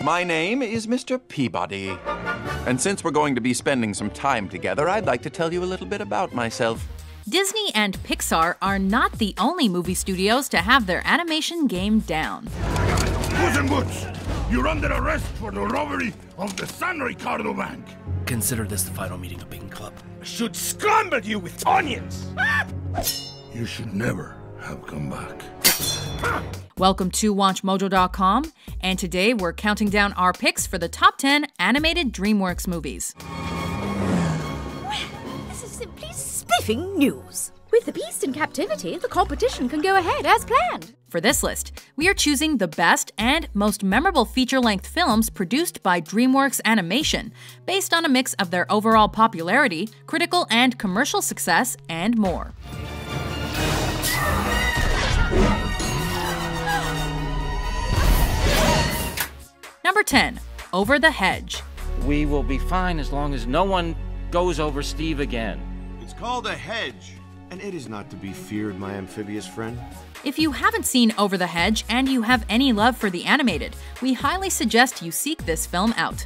My name is Mr. Peabody. And since we're going to be spending some time together, I'd like to tell you a little bit about myself. Disney and Pixar are not the only movie studios to have their animation game down. Puss in Boots, you're under arrest for the robbery of the San Ricardo Bank. Consider this the final meeting of Beacon Club. I should scramble you with onions. You should never have come back. Welcome to WatchMojo.com, and today we're counting down our picks for the top 10 animated Dreamworks movies. This is simply spiffing news. With the beast in captivity, the competition can go ahead as planned. For this list, we are choosing the best and most memorable feature-length films produced by Dreamworks Animation, based on a mix of their overall popularity, critical and commercial success, and more. Number 10. Over the Hedge. We will be fine as long as no one goes over Steve again. It's called a hedge, and it is not to be feared, my amphibious friend. If you haven't seen Over the Hedge and you have any love for the animated, we highly suggest you seek this film out.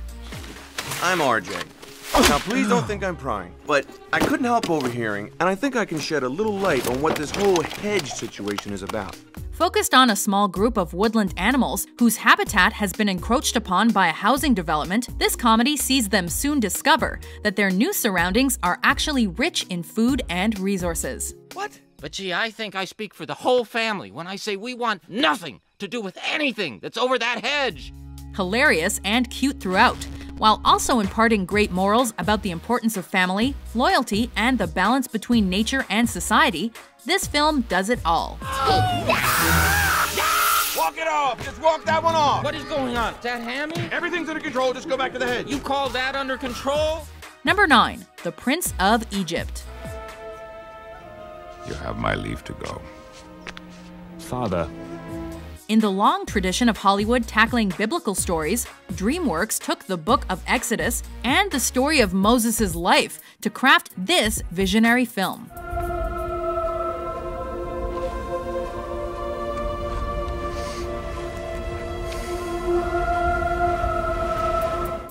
I'm RJ. Now please don't think I'm prying, but I couldn't help overhearing, and I think I can shed a little light on what this whole hedge situation is about. Focused on a small group of woodland animals whose habitat has been encroached upon by a housing development, this comedy sees them soon discover that their new surroundings are actually rich in food and resources. What? But gee, I think I speak for the whole family when I say we want nothing to do with anything that's over that hedge. Hilarious and cute throughout, while also imparting great morals about the importance of family, loyalty, and the balance between nature and society, this film does it all. Walk it off! Just walk that one off! What is going on? Is that Hammy? Everything's under control, just go back to the hedge. You call that under control? Number 9. The Prince of Egypt. You have my leave to go. Father. In the long tradition of Hollywood tackling biblical stories, Dreamworks took the Book of Exodus and the story of Moses' life to craft this visionary film.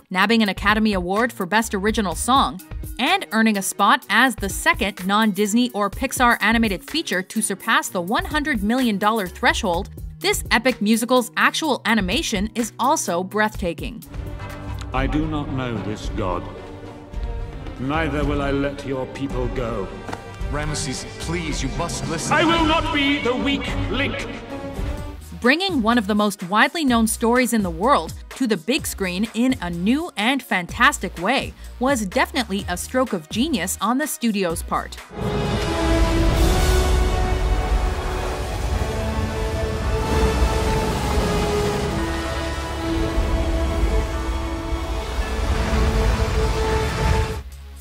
Nabbing an Academy Award for Best Original Song, and earning a spot as the second non-Disney or Pixar animated feature to surpass the $100 million threshold, this epic musical's actual animation is also breathtaking. I do not know this god. Neither will I let your people go. Ramesses, please, you must listen. I will not be the weak link. Bringing one of the most widely known stories in the world to the big screen in a new and fantastic way was definitely a stroke of genius on the studio's part.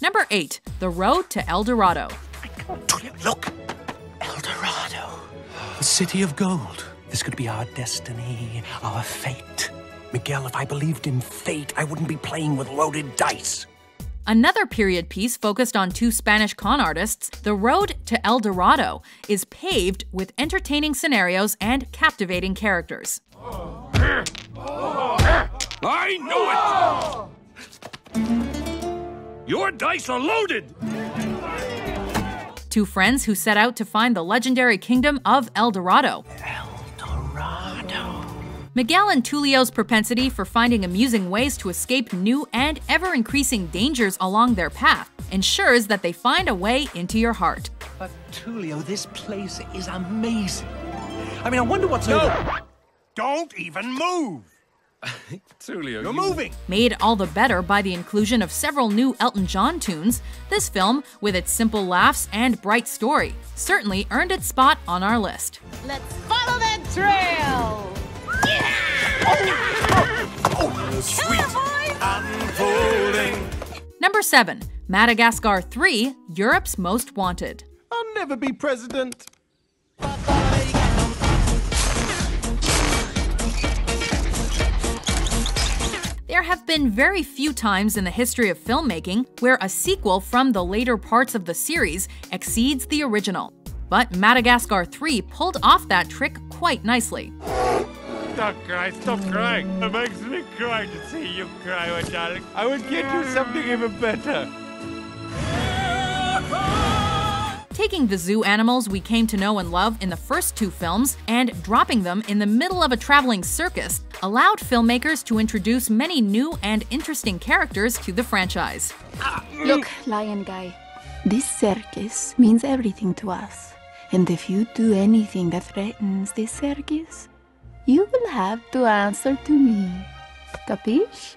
Number 8. The Road to El Dorado. Look! El Dorado. The city of gold. This could be our destiny, our fate. Miguel, if I believed in fate, I wouldn't be playing with loaded dice. Another period piece focused on two Spanish con artists, The Road to El Dorado is paved with entertaining scenarios and captivating characters. I know it! Your dice are loaded! Two friends who set out to find the legendary kingdom of El Dorado. Miguel and Tulio's propensity for finding amusing ways to escape new and ever-increasing dangers along their path ensures that they find a way into your heart. But Tulio, this place is amazing. I mean, I wonder what's Don't even move! Tulio, You're moving! Made all the better by the inclusion of several new Elton John tunes, this film, with its simple laughs and bright story, certainly earned its spot on our list. Let's follow that trail! Sweet unfolding. Number 7. Madagascar 3, Europe's Most Wanted. I'll never be president. There have been very few times in the history of filmmaking where a sequel from the later parts of the series exceeds the original. But Madagascar 3 pulled off that trick quite nicely. Stop crying. It makes me cry to see you cry, my darling. I would get you something even better. Taking the zoo animals we came to know and love in the first two films and dropping them in the middle of a traveling circus allowed filmmakers to introduce many new and interesting characters to the franchise. Look, lion guy, this circus means everything to us. And if you do anything that threatens this circus, you will have to answer to me. Capiche?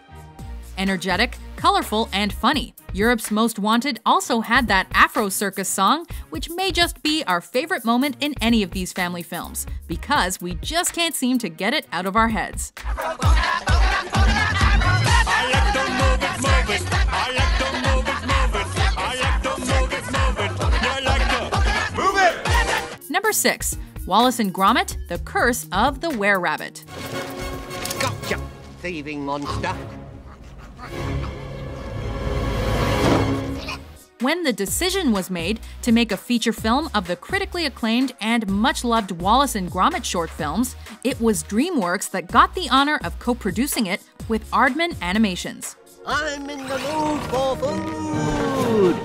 Energetic, colorful, and funny, Europe's Most Wanted also had that Afro Circus song, which may just be our favorite moment in any of these family films, because we just can't seem to get it out of our heads. Number 6. Wallace and Gromit, The Curse of the Were-Rabbit. Gotcha, thieving monster. When the decision was made to make a feature film of the critically acclaimed and much-loved Wallace and Gromit short films, it was Dreamworks that got the honor of co-producing it with Aardman Animations. I'm in the mood for food.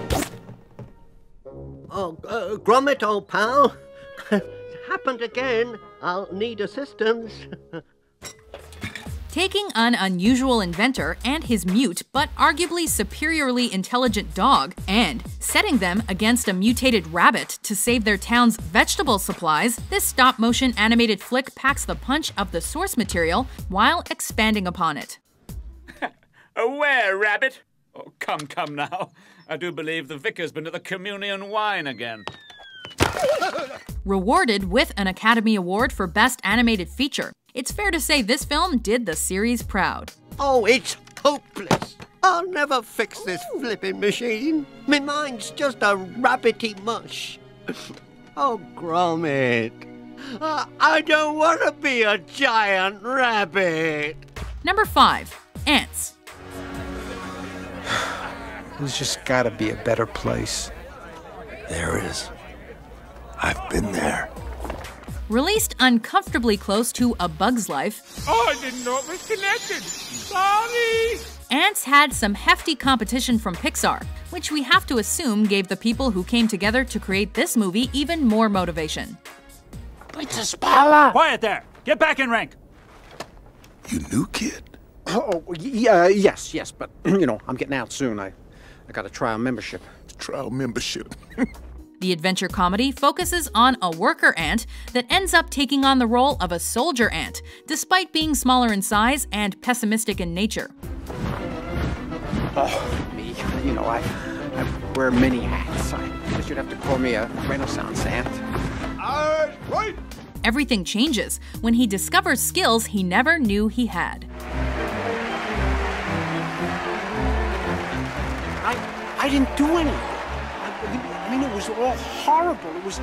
Oh, Gromit, old pal. Happened again. I'll need assistance. Taking an unusual inventor and his mute but arguably superiorly intelligent dog and setting them against a mutated rabbit to save their town's vegetable supplies, this stop-motion animated flick packs the punch of the source material while expanding upon it. A were-rabbit? Oh, come now. I do believe the vicar's been at the communion wine again. Rewarded with an Academy Award for Best Animated Feature, it's fair to say this film did the series proud. Oh, it's hopeless. I'll never fix this flipping machine. My mind's just a rabbity mush. Oh, Gromit. I don't want to be a giant rabbit. Number 5. Ants. There's just gotta be a better place. There is. I've been there. Released uncomfortably close to A Bug's Life, Oh, I didn't know it was connected. Sorry. Ants had some hefty competition from Pixar, which we have to assume gave the people who came together to create this movie even more motivation. It's a spell. Quiet there. Get back in rank. You new kid? Yes, but, I'm getting out soon. I got a trial membership. Trial membership. The adventure comedy focuses on a worker ant that ends up taking on the role of a soldier ant, despite being smaller in size and pessimistic in nature. Oh, me. I wear many hats. I guess you'd have to call me a Renaissance ant. Right. Everything changes when he discovers skills he never knew he had. I didn't do anything. It was all horrible. It was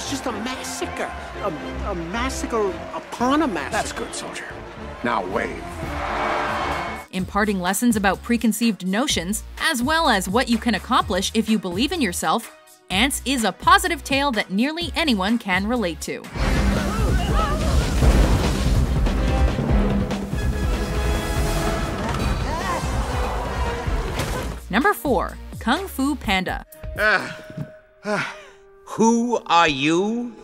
just a massacre. A massacre upon a massacre. That's good, soldier. Now wave. Imparting lessons about preconceived notions, as well as what you can accomplish if you believe in yourself, Ants is a positive tale that nearly anyone can relate to. Number 4. Kung Fu Panda. Who are you?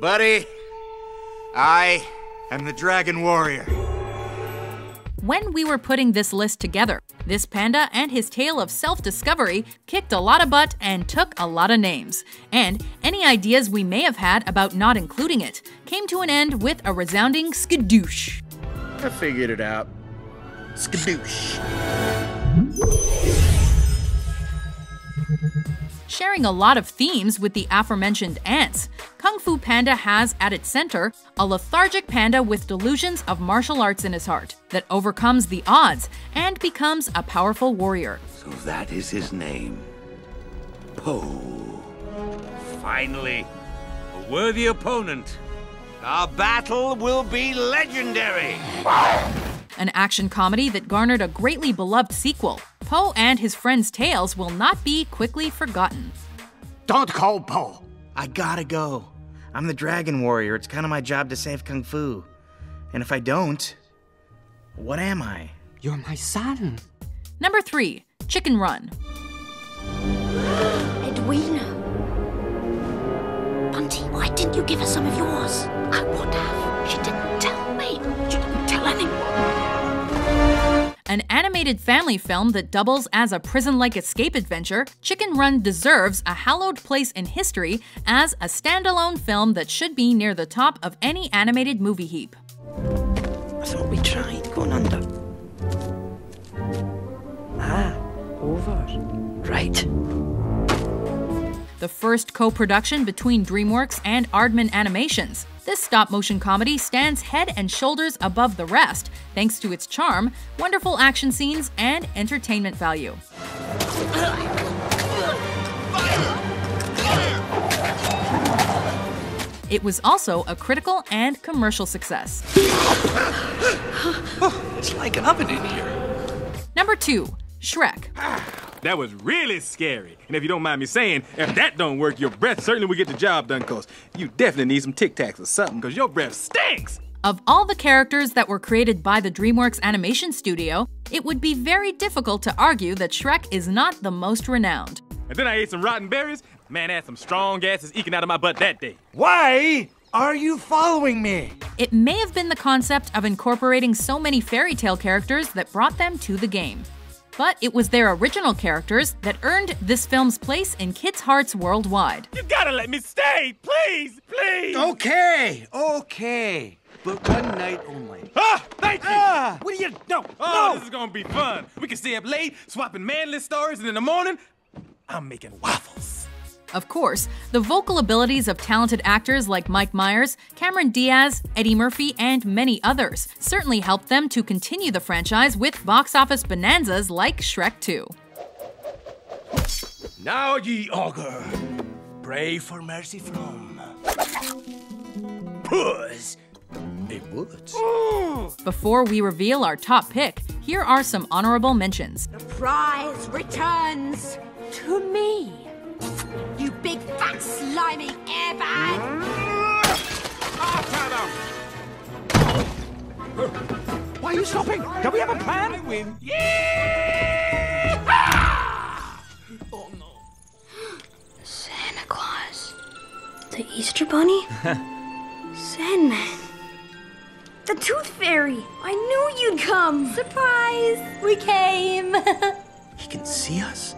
Buddy, I am the Dragon Warrior. When we were putting this list together, this panda and his tale of self-discovery kicked a lot of butt and took a lot of names. And any ideas we may have had about not including it came to an end with a resounding skadoosh. I figured it out. Skadoosh. Sharing a lot of themes with the aforementioned ants, Kung Fu Panda has at its center a lethargic panda with delusions of martial arts in his heart that overcomes the odds and becomes a powerful warrior. So that is his name. Po. Finally, a worthy opponent. Our battle will be legendary. An action comedy that garnered a greatly beloved sequel, Po and his friends' tales will not be quickly forgotten. Don't call Po. I gotta go. I'm the Dragon Warrior. It's kind of my job to save Kung Fu. And if I don't, what am I? You're my son. Number 3, Chicken Run. Edwina. Bunty, why didn't you give her some of yours? I would have. She didn't tell me. She didn't tell anyone. An animated family film that doubles as a prison-like escape adventure, Chicken Run deserves a hallowed place in history as a standalone film that should be near the top of any animated movie heap. I thought we tried going under. Over. Right. The first co-production between Dreamworks and Aardman Animations. This stop-motion comedy stands head and shoulders above the rest, thanks to its charm, wonderful action scenes, and entertainment value. It was also a critical and commercial success. Oh, it's like an oven in here. Number 2, Shrek. That was really scary. And if you don't mind me saying, if that don't work, your breath certainly will get the job done, cause you definitely need some Tic Tacs or something, cause your breath stinks! Of all the characters that were created by the Dreamworks animation studio, it would be very difficult to argue that Shrek is not the most renowned. And then I ate some rotten berries. Man, I had some strong gases eking out of my butt that day. Why are you following me? It may have been the concept of incorporating so many fairy tale characters that brought them to the game. But it was their original characters that earned this film's place in kids' hearts worldwide. You gotta let me stay, please, please! Okay. But one night only. Ah, thank you! What do you... No, Oh, this is gonna be fun. We can stay up late, swapping manly stories, and in the morning, I'm making waffles. Of course, the vocal abilities of talented actors like Mike Myers, Cameron Diaz, Eddie Murphy, and many others certainly helped them to continue the franchise with box office bonanzas like Shrek 2. Now ye augur, pray for mercy from Puss in Woods. Before we reveal our top pick, here are some honorable mentions. The prize returns to me. You big fat slimy airbag! Why are you stopping? Can we have a plan? I win. Yeah! Oh no. Santa Claus. The Easter Bunny? Sandman. The Tooth Fairy. I knew you'd come. Surprise! We came. He can see us?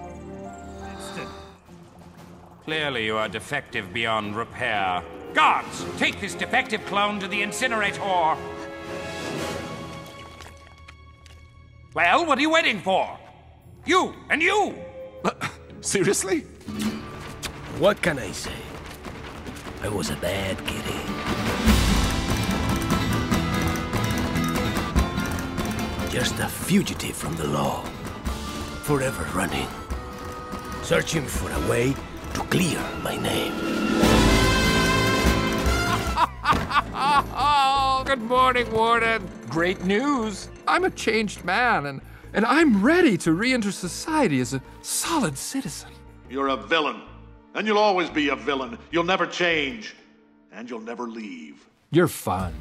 Clearly you are defective beyond repair. Guards, take this defective clone to the incinerator. Well, what are you waiting for? You and you! Seriously? What can I say? I was a bad kitty. Just a fugitive from the law. Forever running. Searching for a way to clear my name. Oh, good morning, Warden. Great news. I'm a changed man, and I'm ready to re-enter society as a solid citizen. You're a villain, and you'll always be a villain. You'll never change, and you'll never leave. You're fun.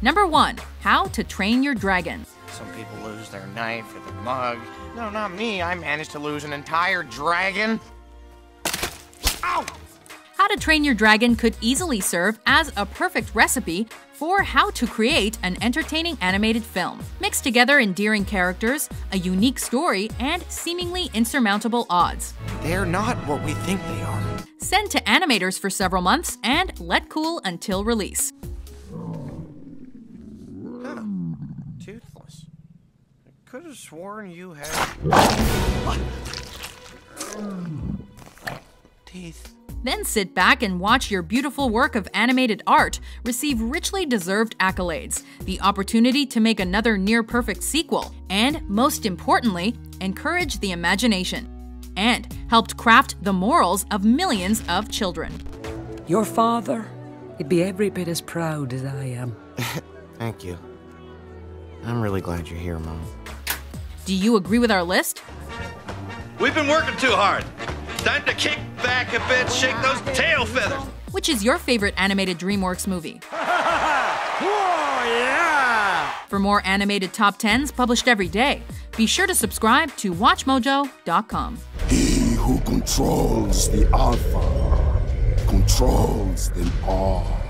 Number 1, How to Train Your Dragon. Some people lose their knife or their mug. No, not me. I managed to lose an entire dragon. Ow! How to Train Your Dragon could easily serve as a perfect recipe for how to create an entertaining animated film. Mix together endearing characters, a unique story, and seemingly insurmountable odds. They're not what we think they are. Send to animators for several months and let cool until release. Toothless. I could have sworn you had... teeth. Then sit back and watch your beautiful work of animated art receive richly deserved accolades, the opportunity to make another near-perfect sequel, and, most importantly, encourage the imagination, and helped craft the morals of millions of children. Your father, he'd be every bit as proud as I am. Thank you. I'm really glad you're here, Mom. Do you agree with our list? We've been working too hard. Time to kick back a bit, shake those tail feathers. Which is your favorite animated Dreamworks movie? Oh, yeah! For more animated top 10s published every day, be sure to subscribe to WatchMojo.com. He who controls the Alpha controls them all.